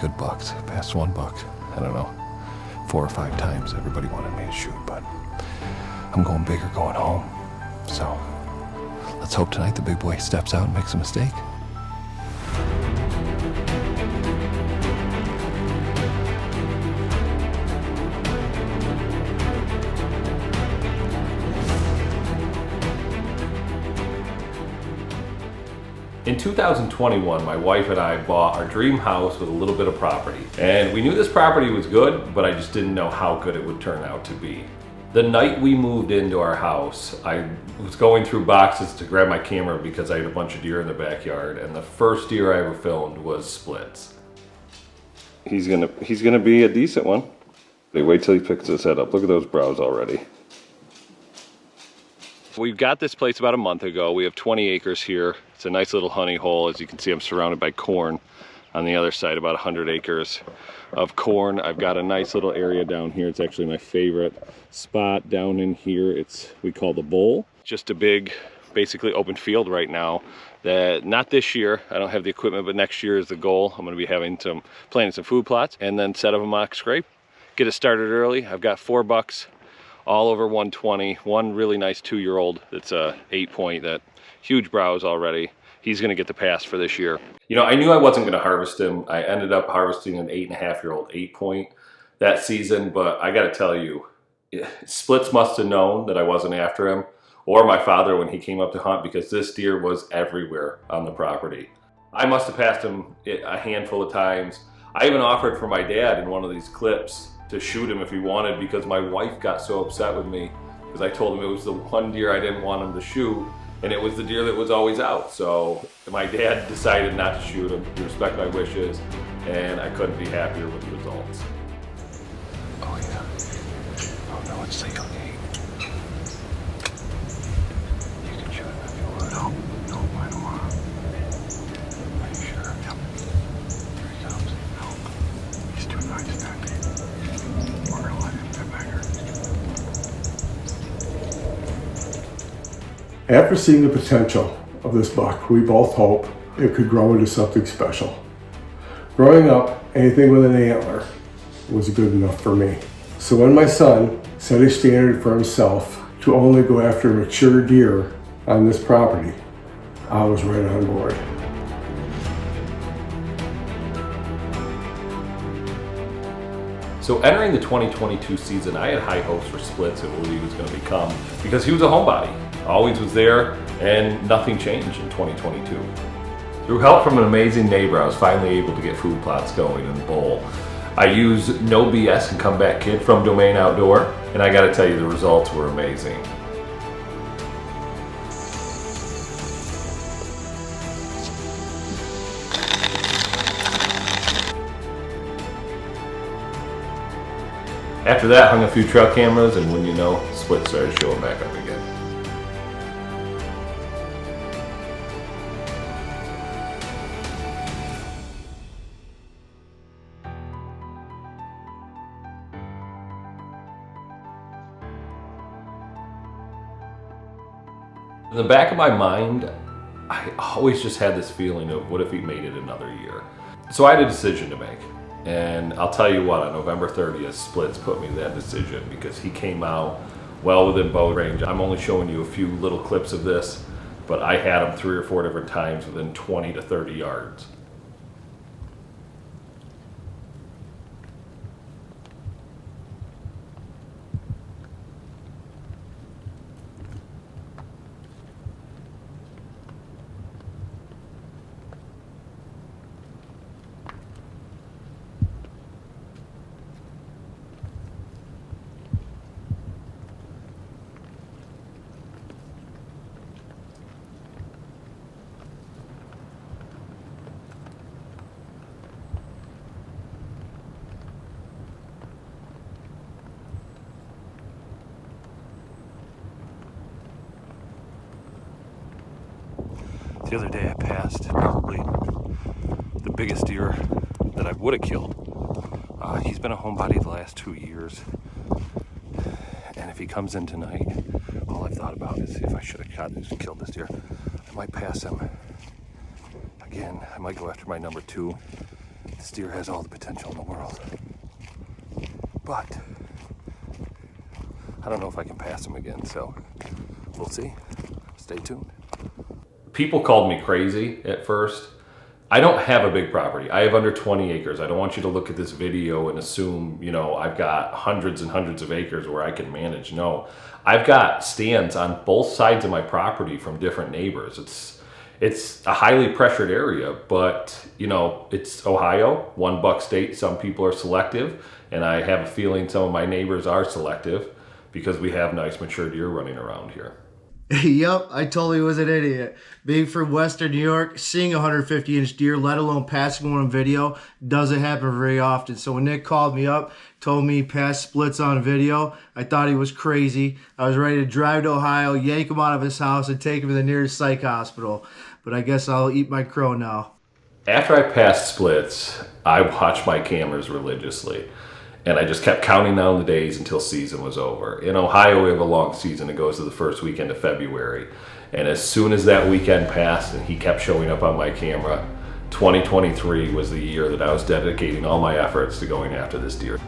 good bucks. Past one buck, I don't know, 4 or 5 times everybody wanted me to shoot, but I'm going big or going home. So let's hope tonight the big boy steps out and makes a mistake. In 2021, my wife and I bought our dream house with a little bit of property. And we knew this property was good, but I just didn't know how good it would turn out to be. The night we moved into our house, I was going through boxes to grab my camera because I had a bunch of deer in the backyard, and the first deer I ever filmed was Spilts. He's gonna be a decent one. Wait till he picks his head up. Look at those brows already. We got this place about a month ago. We have 20 acres here. It's a nice little honey hole. As you can see, I'm surrounded by corn. On the other side, about 100 acres of corn. I've got a nice little area down here. It's actually my favorite spot down in here. We call the bowl. Just a big, basically open field right now. That not this year, I don't have the equipment, but next year is the goal. I'm gonna be planting some food plots and then set up a mock scrape. Get it started early. I've got 4 bucks. All over 120, one really nice 2-year-old that's a 8-point, that huge brows already. He's gonna get the pass for this year. You know, I knew I wasn't gonna harvest him. I ended up harvesting an 8.5-year-old 8-point that season, but I gotta tell you, Spilts must have known that I wasn't after him, or my father when he came up to hunt, because this deer was everywhere on the property. I must have passed him a handful of times. I even offered for my dad in one of these clips to shoot him if he wanted, because my wife got so upset with me because I told him it was the one deer I didn't want him to shoot, and it was the deer that was always out. So my dad decided not to shoot him to respect my wishes, and I couldn't be happier with the results. Oh yeah. Oh no, it's the young eight. You can shoot him if you want. No, I don't want him. Are you sure? Yep. Here he comes. No. He's too nice that day. We're gonna let him get bigger. After seeing the potential of this buck, we both hope it could grow into something special. Growing up, anything with an antler was good enough for me. So when my son set a standard for himself to only go after mature deer on this property, I was right on board. So entering the 2022 season, I had high hopes for Spilts and what he was going to become, because he was a homebody. Always was there, and nothing changed in 2022. Through help from an amazing neighbor, I was finally able to get food plots going in the bowl. I used No BS and Comeback Kid from Domain Outdoor, and I gotta tell you, the results were amazing. After that, hung a few trail cameras, and when you know, Spilts started showing back up again. In the back of my mind, I always just had this feeling of what if he made it another year. So I had a decision to make. And I'll tell you what, on November 30th, Spilts put me that decision, because he came out well within bow range. I'm only showing you a few little clips of this, but I had him 3 or 4 different times within 20 to 30 yards. The other day I passed probably the biggest deer that I would have killed. He's been a homebody the last 2 years. And if he comes in tonight, all I've thought about is if I should have killed this deer, I might pass him. Again, I might go after my number 2, This deer has all the potential in the world. But I don't know if I can pass him again, so we'll see. Stay tuned. People called me crazy at first. I don't have a big property. I have under 20 acres. I don't want you to look at this video and assume, you know, I've got hundreds and hundreds of acres where I can manage. No, I've got stands on both sides of my property from different neighbors. It's a highly pressured area, but you know, it's Ohio, one buck state. Some people are selective, and I have a feeling some of my neighbors are selective because we have nice mature deer running around here. Yep, I totally was an idiot. Being from Western New York, seeing a 150-inch deer, let alone passing one on video, doesn't happen very often. So when Nick called me up, told me he passed splits on video, I thought he was crazy. I was ready to drive to Ohio, yank him out of his house, and take him to the nearest psych hospital. But I guess I'll eat my crow now. After I passed splits, I watched my cameras religiously. And I just kept counting down the days until season was over. In Ohio, we have a long season. It goes to the first weekend of February. And as soon as that weekend passed and he kept showing up on my camera, 2023 was the year that I was dedicating all my efforts to going after this deer.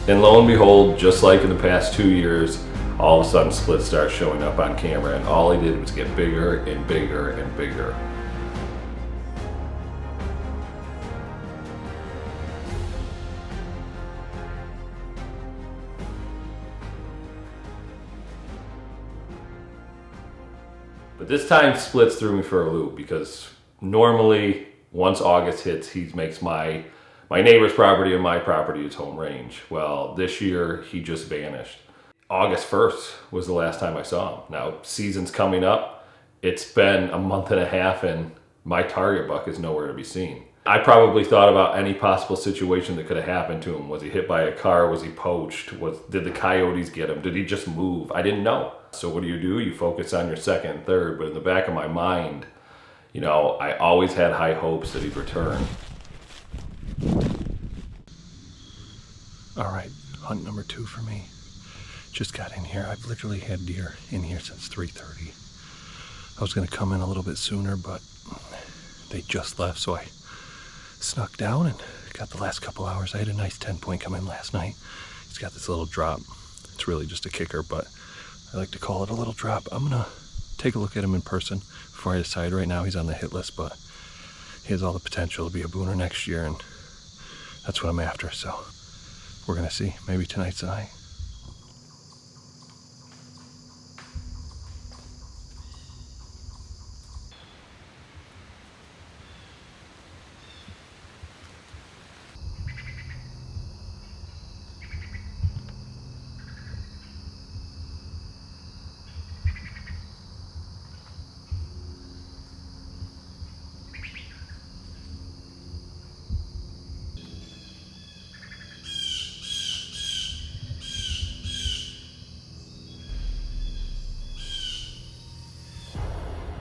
And lo and behold, just like in the past 2 years, all of a sudden splits start showing up on camera, and all he did was get bigger and bigger and bigger. But this time splits threw me for a loop, because normally once August hits, he makes my neighbor's property and my property his home range. Well, this year he just vanished. August 1st was the last time I saw him. Now, season's coming up. It's been a month and a half and my target buck is nowhere to be seen. I probably thought about any possible situation that could have happened to him. Was he hit by a car? Was he poached? Did the coyotes get him? Did he just move? I didn't know. So what do? You focus on your second and third, but in the back of my mind, you know, I always had high hopes that he'd return. All right, hunt number 2 for me. Just got in here. I've literally had deer in here since 3:30. I was gonna come in a little bit sooner, but they just left, so I snuck down and got the last couple hours. I had a nice 10-point come in last night. He's got this little drop. It's really just a kicker, but I like to call it a little drop. I'm gonna take a look at him in person before I decide. Right now he's on the hit list, but he has all the potential to be a booner next year, and that's what I'm after, so we're gonna see. Maybe tonight's the night.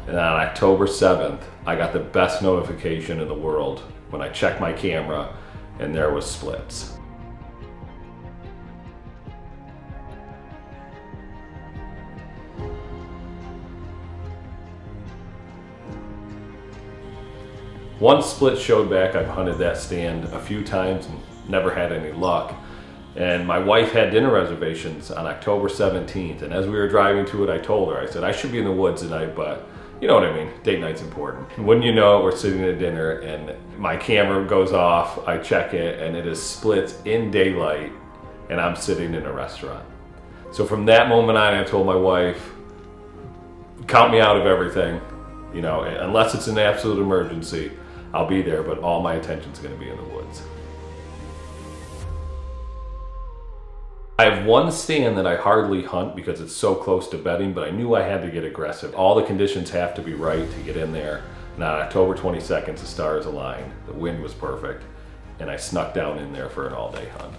And on October 7th, I got the best notification in the world when I checked my camera and there was splits. Once split showed back, I've hunted that stand a few times and never had any luck. And my wife had dinner reservations on October 17th. And as we were driving to it, I told her, I said, I should be in the woods tonight, but you know what I mean, date night's important. And wouldn't you know it, we're sitting at dinner and my camera goes off, I check it, and it is splits in daylight, and I'm sitting in a restaurant. So from that moment on, I told my wife, count me out of everything. You know, unless it's an absolute emergency, I'll be there, but all my attention's gonna be in the woods. I have one stand that I hardly hunt because it's so close to bedding, but I knew I had to get aggressive. All the conditions have to be right to get in there. And on October 22nd, the stars aligned. The wind was perfect, and I snuck down in there for an all-day hunt.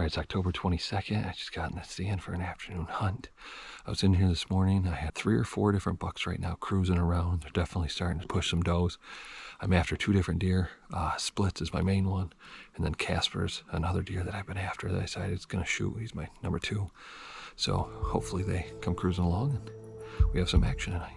it's October 22nd. I just got in the stand for an afternoon hunt. I was in here this morning. I had 3 or 4 different bucks right now cruising around. They're definitely starting to push some does. I'm after 2 different deer. Spilts is my main one, and then Casper's another deer that I've been after that I decided it's gonna shoot. He's my number 2. So hopefully they come cruising along and we have some action tonight.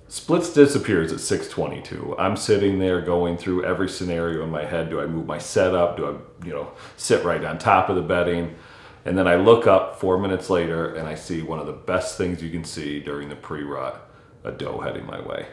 Splits disappears at 6:22. I'm sitting there going through every scenario in my head. Do I move my setup? Do I, sit right on top of the bedding? And then I look up 4 minutes later and I see one of the best things you can see during the pre-rut, a doe heading my way.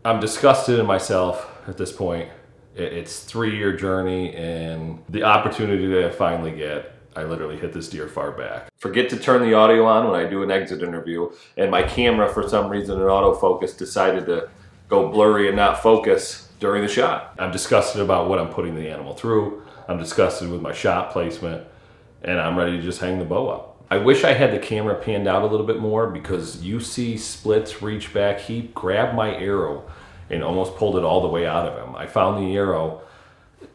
I'm disgusted in myself at this point. It's a 3-year journey, and the opportunity that I finally get, I literally hit this deer far back. Forget to turn the audio on when I do an exit interview, and my camera, for some reason in autofocus, decided to go blurry and not focus during the shot. I'm disgusted about what I'm putting the animal through. I'm disgusted with my shot placement, and I'm ready to just hang the bow up. I wish I had the camera panned out a little bit more, because you see Spilts reach back. He grabbed my arrow and almost pulled it all the way out of him. I found the arrow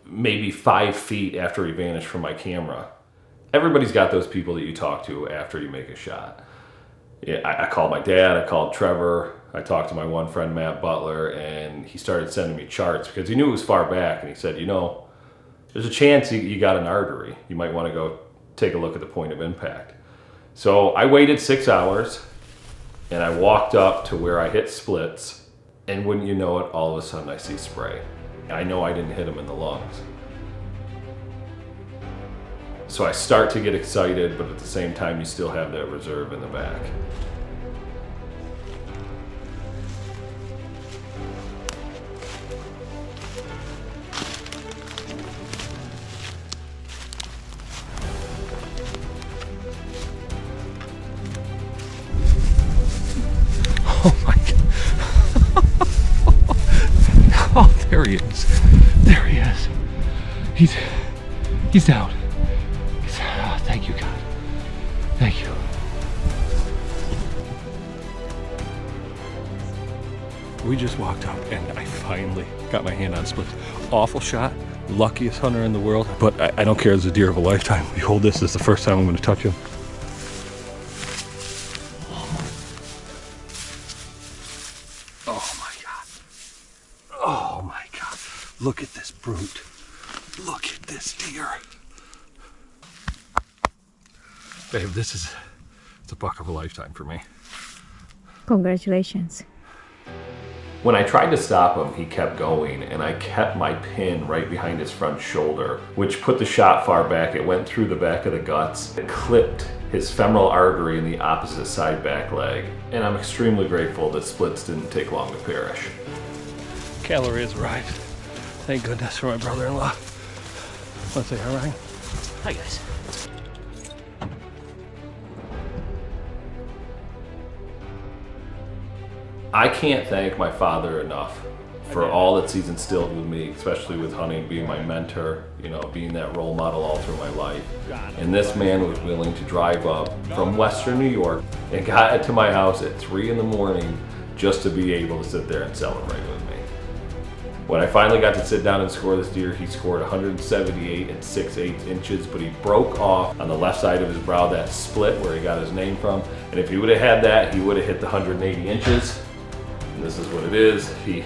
maybe 5 feet after he vanished from my camera. Everybody's got those people that you talk to after you make a shot. Yeah, I called my dad, I called Trevor, I talked to my one friend, Matt Butler, and he started sending me charts because he knew it was far back, and he said, you know, there's a chance you got an artery. You might want to go take a look at the point of impact. So I waited 6 hours, and I walked up to where I hit Spilts, and wouldn't you know it, all of a sudden I see spray. I know I didn't hit him in the lungs. So I start to get excited, but at the same time you still have that reserve in the back. Oh my God. Oh, there he is. There he is. He's down. Oh, thank you, God. Thank you. We just walked up and I finally got my hand on Spilts. Awful shot. Luckiest hunter in the world. But I don't care. It's a deer of a lifetime. Behold, this is the first time I'm going to touch him. Oh my God. Look at this brute. Look at this deer. Babe, it's a buck of a lifetime for me. Congratulations. When I tried to stop him, he kept going, and I kept my pin right behind his front shoulder, which put the shot far back. It went through the back of the guts. It clipped his femoral artery in the opposite side back leg. And I'm extremely grateful that Spilts didn't take long to perish. Cavalry has arrived. Thank goodness for my brother-in-law. Want to say hi, Ryan? Hi, guys. I can't thank my father enough for all that he's instilled with me, especially with hunting, being my mentor, you know, being that role model all through my life. And this man was willing to drive up from Western New York and got to my house at 3 in the morning just to be able to sit there and celebrate with me. When I finally got to sit down and score this deer, he scored 178 and 6/8 inches, but he broke off on the left side of his brow, that split where he got his name from. And if he would have had that, he would have hit the 180 inches. And this is what it is. He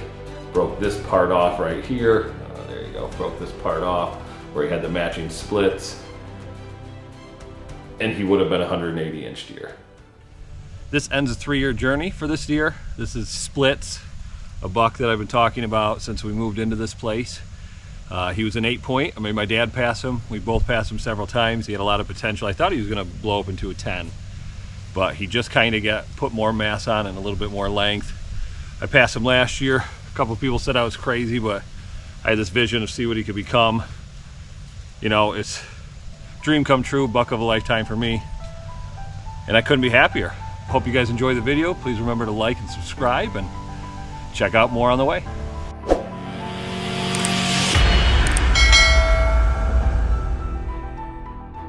broke this part off right here. There you go, broke this part off where he had the matching splits. And he would have been a 180 inch deer. This ends a 3-year journey for this deer. This is Spilts, a buck that I've been talking about since we moved into this place. He was an 8-point. I mean, my dad passed him. We both passed him several times. He had a lot of potential. I thought he was gonna blow up into a 10, but he just kind of put more mass on and a little bit more length. I passed him last year. A couple of people said I was crazy, but I had this vision of see what he could become. You know, it's dream come true, buck of a lifetime for me. And I couldn't be happier. Hope you guys enjoy the video. Please remember to like and subscribe and check out more on the way.